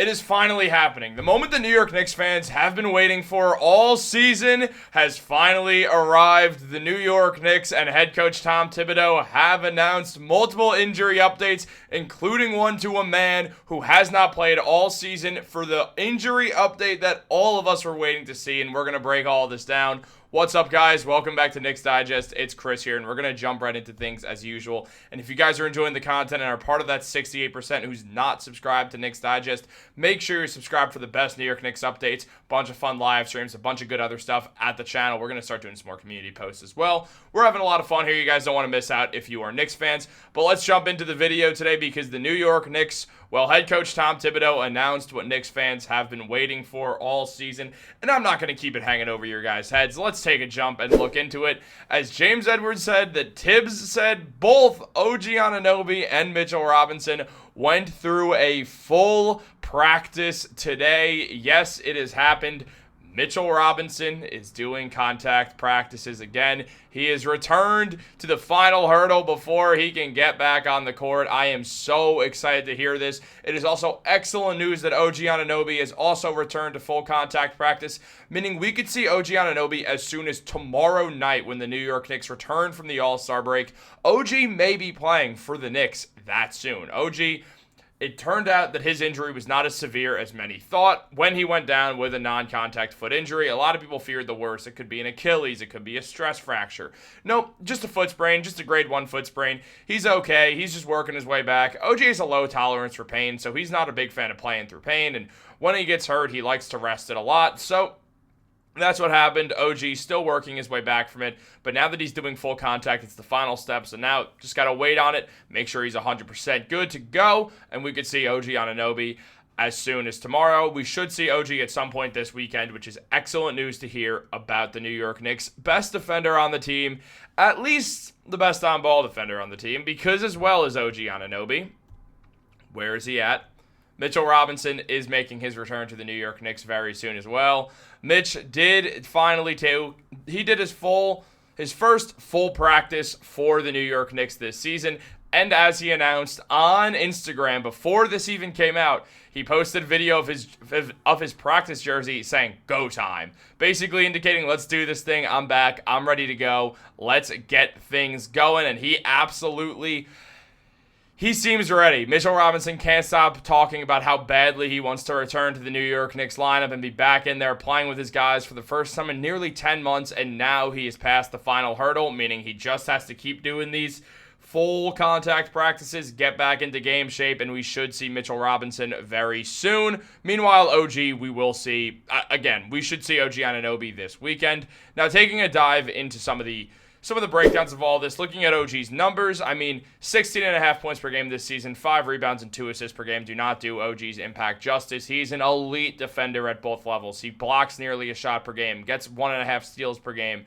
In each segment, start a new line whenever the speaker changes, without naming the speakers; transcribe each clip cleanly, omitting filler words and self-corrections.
It is finally happening. The moment the New York Knicks fans have been waiting for all season has finally arrived. The New York Knicks and head coach Tom Thibodeau have announced multiple injury updates, including one to a man who has not played all season, for the injury update that all of us were waiting to see, and we're going to break all this down. What's up, guys? Welcome back to Knicks Digest. It's Chris here, and we're going to jump right into things as usual. And if you guys are enjoying the content and are part of that 68% who's not subscribed to Knicks Digest, make sure you're subscribed for the best New York Knicks updates, bunch of fun live streams, a bunch of good other stuff at the channel. We're going to start doing some more community posts as well. We're having a lot of fun here. You guys don't want to miss out if you are Knicks fans. But let's jump into the video today because the New York Knicks, well, head coach Tom Thibodeau announced what Knicks fans have been waiting for all season, and I'm not going to keep it hanging over your guys' heads. Let's take a jump and look into it. As James Edwards said, that Tibbs said, both OG Anunoby and Mitchell Robinson went through a full practice today. Yes, it has happened. Mitchell Robinson is doing contact practices again. He has returned to the final hurdle before he can get back on the court. I am so excited to hear this. It is also excellent news that OG Anunoby has also returned to full contact practice, meaning we could see OG Anunoby as soon as tomorrow night when the New York Knicks return from the All-Star break. OG may be playing for the Knicks that soon. OG, it turned out that his injury was not as severe as many thought when he went down with a non-contact foot injury. A lot of people feared the worst. It could be an Achilles. It could be a stress fracture. Nope, just a foot sprain, just a grade 1 foot sprain. He's okay. He's just working his way back. OJ has a low tolerance for pain, so he's not a big fan of playing through pain, and when he gets hurt, he likes to rest it a lot. So that's what happened. OG still working his way back from it, but now that he's doing full contact, it's the final step, so now just got to wait on it, make sure he's 100% good to go, and we could see OG Anunoby as soon as tomorrow. We should see OG at some point this weekend, which is excellent news to hear about the New York Knicks. Best defender on the team, at least the best on-ball defender on the team, because as well as OG Anunoby, where is he at? Mitchell Robinson is making his return to the New York Knicks very soon as well. Mitch did finally he did his first full practice for the New York Knicks this season, and as he announced on Instagram before this even came out, he posted a video of his practice jersey saying "Go time," basically indicating, let's do this thing. I'm back. I'm ready to go. Let's get things going, and he seems ready. Mitchell Robinson can't stop talking about how badly he wants to return to the New York Knicks lineup and be back in there playing with his guys for the first time in nearly 10 months, and now he has passed the final hurdle, meaning he just has to keep doing these full contact practices, get back into game shape, and we should see Mitchell Robinson very soon. Meanwhile, OG, we should see OG Anunoby this weekend. Now, taking a dive into some of the breakdowns of all this, looking at OG's numbers, 16.5 points per game this season, 5 rebounds and 2 assists per game do not do OG's impact justice. He's an elite defender at both levels. He blocks nearly a shot per game, gets 1.5 steals per game,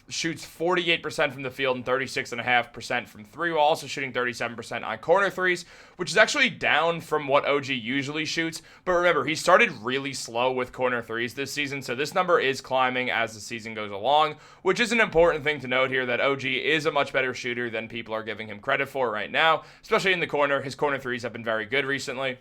shoots 48% from the field and 36.5% from three, while also shooting 37% on corner threes, which is actually down from what OG usually shoots. But remember, he started really slow with corner threes this season, so this number is climbing as the season goes along, which is an important thing to note here, that OG is a much better shooter than people are giving him credit for right now, especially in the corner. His corner threes have been very good recently.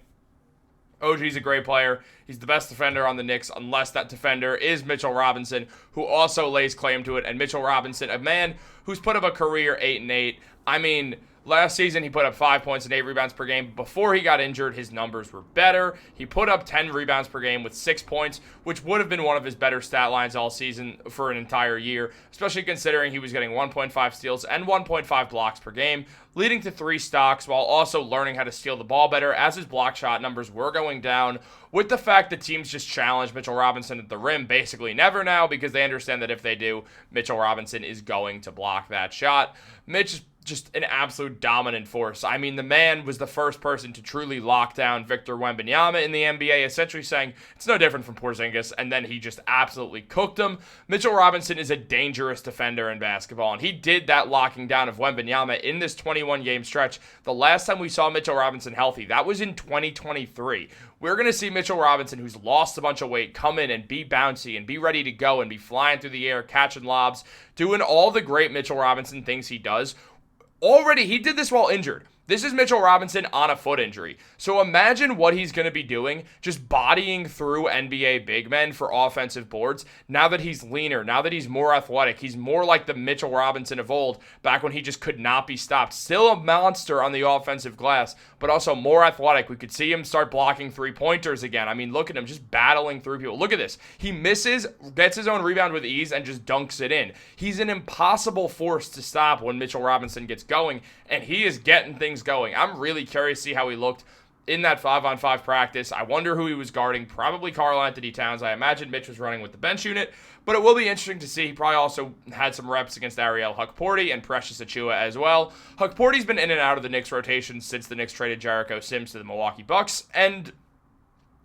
OG's a great player. He's the best defender on the Knicks, unless that defender is Mitchell Robinson, who also lays claim to it. And Mitchell Robinson, a man who's put up a career 8-8. Last season, he put up 5 points and 8 rebounds per game. Before he got injured, his numbers were better. He put up 10 rebounds per game with 6 points, which would have been one of his better stat lines all season for an entire year, especially considering he was getting 1.5 steals and 1.5 blocks per game, leading to 3 stocks, while also learning how to steal the ball better, as his block shot numbers were going down, with the fact that teams just challenge Mitchell Robinson at the rim basically never now, because they understand that if they do, Mitchell Robinson is going to block that shot. Mitch just an absolute dominant force. The man was the first person to truly lock down Victor Wembanyama in the NBA, essentially saying it's no different from Porzingis, and then he just absolutely cooked him. Mitchell Robinson is a dangerous defender in basketball, and he did that locking down of Wembanyama in this 21-game stretch. The last time we saw Mitchell Robinson healthy, that was in 2023. We're going to see Mitchell Robinson, who's lost a bunch of weight, come in and be bouncy and be ready to go and be flying through the air, catching lobs, doing all the great Mitchell Robinson things he does. Already, he did this while injured. This is Mitchell Robinson on a foot injury. So imagine what he's going to be doing, just bodying through NBA big men for offensive boards. Now that he's leaner, now that he's more athletic, he's more like the Mitchell Robinson of old, back when he just could not be stopped. Still a monster on the offensive glass, but also more athletic. We could see him start blocking three-pointers again. I mean, look at him just battling through people. Look at this. He misses, gets his own rebound with ease, and just dunks it in. He's an impossible force to stop when Mitchell Robinson gets going, and he is getting things going. I'm really curious to see how he looked in that 5-on-5 practice. I wonder who he was guarding. Probably Karl-Anthony Towns. I imagine Mitch was running with the bench unit, but it will be interesting to see. He probably also had some reps against Ariel Hukporti and Precious Achiuwa as well. Hukporti's been in and out of the Knicks rotation since the Knicks traded Jericho Sims to the Milwaukee Bucks, and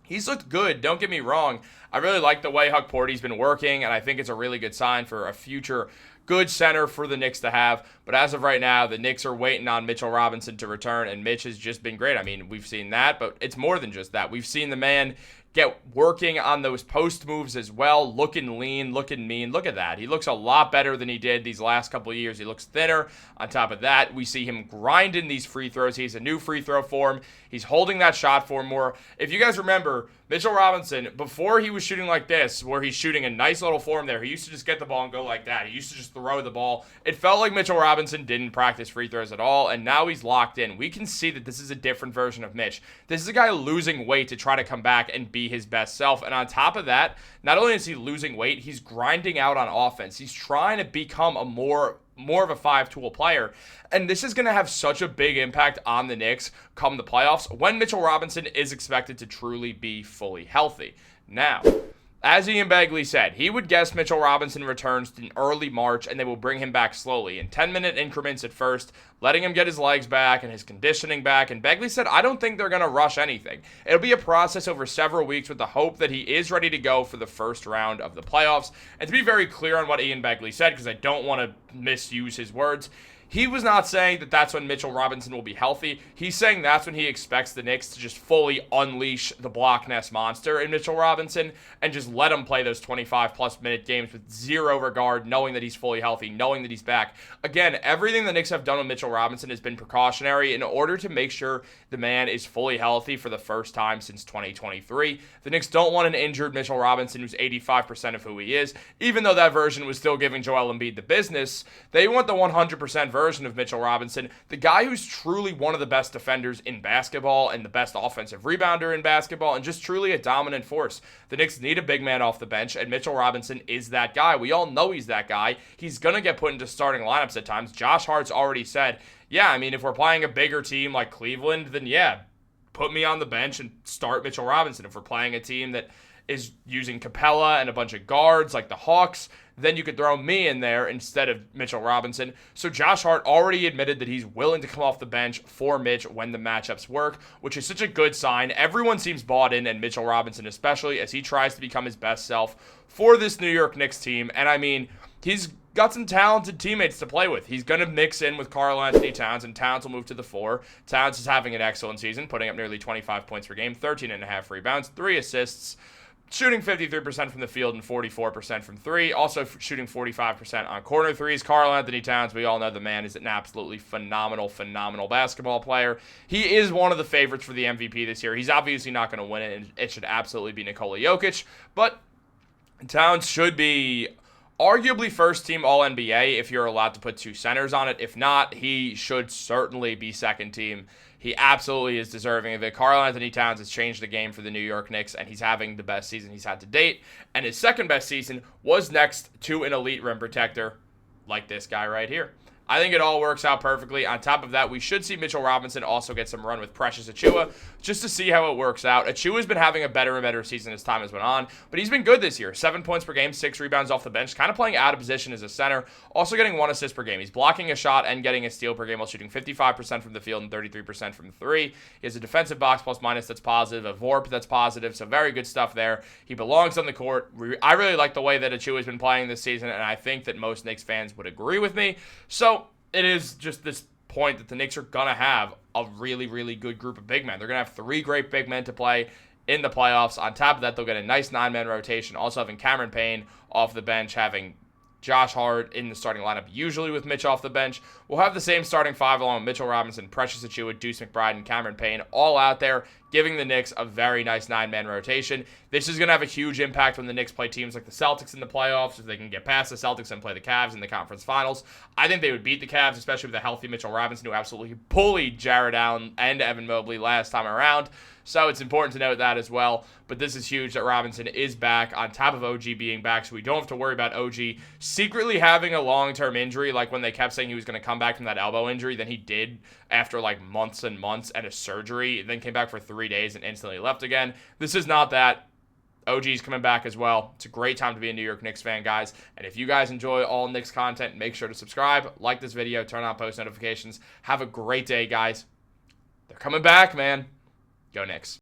he's looked good. Don't get me wrong. I really like the way Hukporti's been working, and I think it's a really good sign for a future good center for the Knicks to have. But as of right now, the Knicks are waiting on Mitchell Robinson to return, and Mitch has just been great. I mean, we've seen that, but it's more than just that. We've seen the man get working on those post moves as well, looking lean, looking mean. Look at that. He looks a lot better than he did these last couple of years. He looks thinner. On top of that, we see him grinding these free throws. He has a new free throw form. He's holding that shot form more. If you guys remember, Mitchell Robinson, before he was shooting like this, where he's shooting a nice little form there, he used to just get the ball and go like that. He used to just throw the ball. It felt like Mitchell Robinson didn't practice free throws at all, and now he's locked in. We can see that this is a different version of Mitch. This is a guy losing weight to try to come back and be his best self. And on top of that, not only is he losing weight, he's grinding out on offense. He's trying to become a more of a five-tool player. And this is going to have such a big impact on the Knicks come the playoffs when Mitchell Robinson is expected to truly be fully healthy. Now, as Ian Begley said, he would guess Mitchell Robinson returns in early March, and they will bring him back slowly in 10-minute increments at first, letting him get his legs back and his conditioning back. And Begley said, I don't think they're going to rush anything. It'll be a process over several weeks with the hope that he is ready to go for the first round of the playoffs. And to be very clear on what Ian Begley said, because I don't want to misuse his words, he was not saying that that's when Mitchell Robinson will be healthy. He's saying that's when he expects the Knicks to just fully unleash the Block Ness monster in Mitchell Robinson and just let him play those 25-plus minute games with zero regard, knowing that he's fully healthy, knowing that he's back. Again, everything the Knicks have done with Mitchell Robinson has been precautionary in order to make sure the man is fully healthy for the first time since 2023. The Knicks don't want an injured Mitchell Robinson who's 85% of who he is, even though that version was still giving Joel Embiid the business. They want the 100% version of Mitchell Robinson, the guy who's truly one of the best defenders in basketball and the best offensive rebounder in basketball and just truly a dominant force. The Knicks need a big man off the bench, and Mitchell Robinson is that guy. We all know he's that guy. He's going to get put into starting lineups at times. Josh Hart's already said, yeah, I mean, if we're playing a bigger team like Cleveland, then yeah, put me on the bench and start Mitchell Robinson. If we're playing a team that is using Capella and a bunch of guards like the Hawks, then you could throw me in there instead of Mitchell Robinson. So Josh Hart already admitted that he's willing to come off the bench for Mitch when the matchups work, which is such a good sign. Everyone seems bought in, and Mitchell Robinson especially, as he tries to become his best self for this New York Knicks team. And I mean, he's got some talented teammates to play with. He's going to mix in with Karl-Anthony Towns, and Towns will move to the 4. Towns is having an excellent season, putting up nearly 25 points per game, 13.5 rebounds, 3 assists, shooting 53% from the field and 44% from 3. Also shooting 45% on corner threes. Karl-Anthony Towns, we all know the man is an absolutely phenomenal basketball player. He is one of the favorites for the MVP this year. He's obviously not going to win it, and it should absolutely be Nikola Jokic. But Towns should be arguably first-team All-NBA if you're allowed to put 2 centers on it. If not, he should certainly be second-team. He absolutely is deserving of it. Karl-Anthony Towns has changed the game for the New York Knicks, and he's having the best season he's had to date. And his second-best season was next to an elite rim protector like this guy right here. I think it all works out perfectly. On top of that, we should see Mitchell Robinson also get some run with Precious Achiuwa just to see how it works out. Achiuwa's been having a better and better season as time has went on, but he's been good this year. 7 points per game, 6 rebounds off the bench, kind of playing out of position as a center, also getting 1 assist per game. He's blocking a shot and getting a steal per game while shooting 55% from the field and 33% from 3. He has a defensive box plus minus that's positive, a VORP that's positive, so very good stuff there. He belongs on the court. I really like the way that Achiuwa's been playing this season, and I think that most Knicks fans would agree with me. So it is just this point that the Knicks are going to have a really, really good group of big men. They're going to have 3 great big men to play in the playoffs. On top of that, they'll get a nice 9-man rotation. Also having Cameron Payne off the bench, having Josh Hart in the starting lineup, usually with Mitch off the bench. We'll have the same starting five along with Mitchell Robinson, Precious Achiuwa, Deuce McBride, and Cameron Payne all out there, giving the Knicks a very nice 9-man rotation. This is going to have a huge impact when the Knicks play teams like the Celtics in the playoffs, if they can get past the Celtics and play the Cavs in the conference finals. I think they would beat the Cavs, especially with a healthy Mitchell Robinson, who absolutely bullied Jared Allen and Evan Mobley last time around. So it's important to note that as well. But this is huge that Robinson is back on top of OG being back, so we don't have to worry about OG secretly having a long-term injury, like when they kept saying he was going to come back from that elbow injury. Then he did after like months and months and a surgery, and then came back for 3 days and instantly left again. This is not that. OG's coming back as well. It's a great time to be a New York Knicks fan, guys. And if you guys enjoy all Knicks content, make sure to subscribe, like this video, turn on post notifications. Have a great day, guys. They're coming back, man. Go Knicks.